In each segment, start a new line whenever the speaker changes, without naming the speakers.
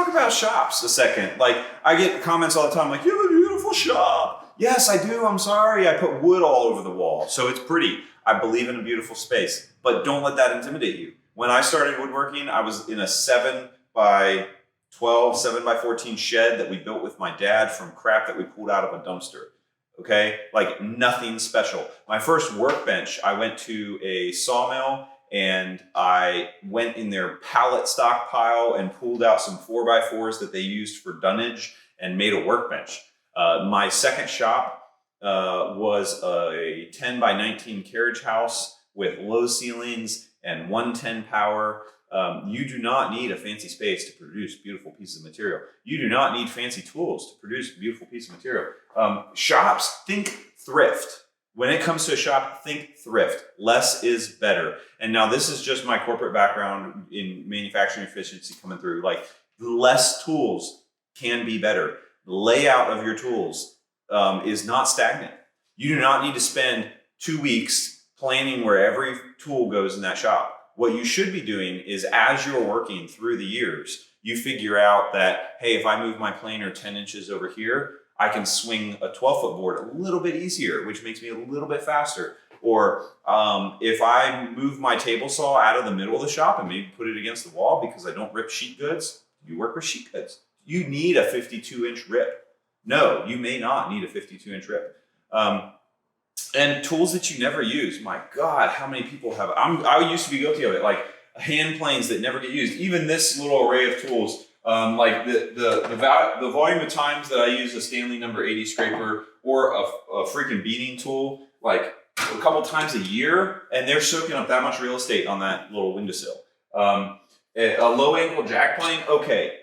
talk about shops a second. Like, I get comments all the time like, you have a beautiful shop. Yes, I do. I'm sorry. I put wood all over the wall, so it's pretty. I believe in a beautiful space, but don't let that intimidate you. When I started woodworking, I was in a 7 by 12, 7 by 14 shed that we built with my dad from crap that we pulled out of a dumpster. Okay, like nothing special. My first workbench, I went to a sawmill and I went in their pallet stockpile and pulled out some 4x4s that they used for dunnage and made a workbench. My second shop was a 10 by 19 carriage house with low ceilings and 110 power. You do not need a fancy space to produce beautiful pieces of material. You do not need fancy tools to produce a beautiful piece of material. Shops, think thrift. When it comes to a shop, think thrift. Less is better. And now this is just my corporate background in manufacturing efficiency coming through. Like, less tools can be better. The layout of your tools is not stagnant. You do not need to spend 2 weeks planning where every tool goes in that shop. What you should be doing is, as you're working through the years, you figure out that, hey, if I move my planer 10 inches over here, I can swing a 12-foot board a little bit easier, which makes me a little bit faster. Or if I move my table saw out of the middle of the shop and maybe put it against the wall because I don't rip sheet goods, you work with sheet goods. You need a 52-inch rip. No, you may not need a 52-inch rip. And tools that you never use. My God, how many people have? I used to be guilty of it. Like hand planes that never get used. Even this little array of tools. Like the volume of times that I use a Stanley number 80 scraper or a freaking beating tool, like a couple times a year, and they're soaking up that much real estate on that little windowsill. A low angle jack plane. Okay,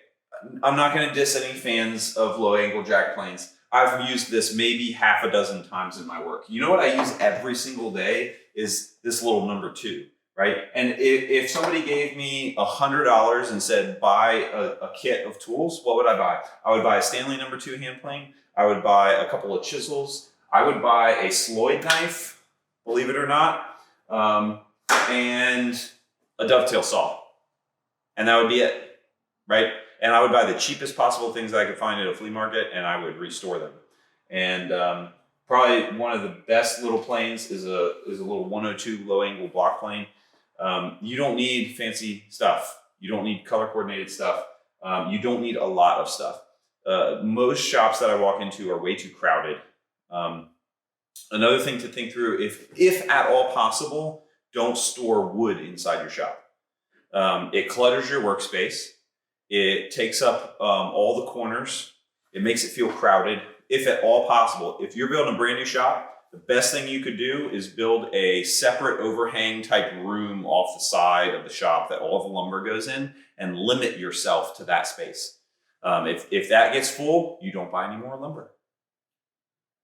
I'm not going to diss any fans of low angle jack planes. I've used this maybe half a dozen times in my work. You know what I use every single day is this little number 2, right? And if somebody gave me $100 and said, buy a kit of tools, what would I buy? I would buy a Stanley number 2 hand plane. I would buy a couple of chisels. I would buy a Sloyd knife, believe it or not, and a dovetail saw. And that would be it, right? And I would buy the cheapest possible things I could find at a flea market, and I would restore them. And probably one of the best little planes is a little 102 low angle block plane. You don't need fancy stuff. You don't need color coordinated stuff. You don't need a lot of stuff. Most shops that I walk into are way too crowded. Another thing to think through, if at all possible, don't store wood inside your shop. It clutters your workspace. It takes up all the corners. It makes it feel crowded. If at all possible, if you're building a brand new shop, the best thing you could do is build a separate overhang type room off the side of the shop that all the lumber goes in, and limit yourself to that space. If that gets full, you don't buy any more lumber.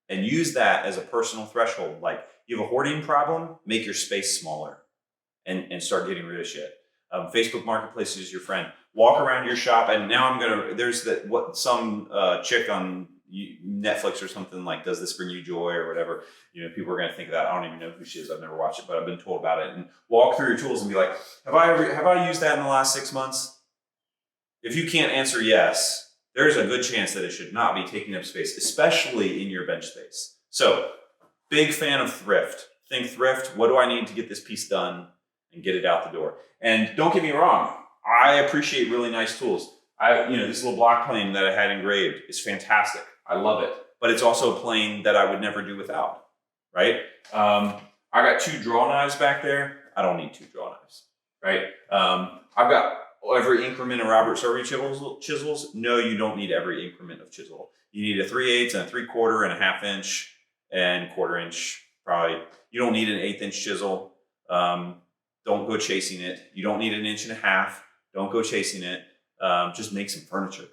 And use that as a personal threshold. Like, you have a hoarding problem, make your space smaller and start getting rid of shit. Facebook Marketplace is your friend. Walk around your shop, and now there's some chick on Netflix or something, like, does this bring you joy or whatever. You know, people are going to think of that. I don't even know who she is. I've never watched it, but I've been told about it. And walk through your tools and be like, have I used that in the last 6 months? If you can't answer yes, there's a good chance that it should not be taking up space, especially in your bench space. So, big fan of thrift. Think thrift. What do I need to get this piece done and get it out the door? And don't get me wrong, I appreciate really nice tools. This little block plane that I had engraved is fantastic. I love it. But it's also a plane that I would never do without, right? I got 2 draw knives back there. I don't need 2 draw knives, right? I've got every increment of Robert Servi chisels. No, you don't need every increment of chisel. You need a 3/8 and a 3/4 and a 1/2 inch and 1/4 inch, probably. You don't need an 1/8 inch chisel. Don't go chasing it. You don't need an 1.5 inches. Don't go chasing it. Just make some furniture.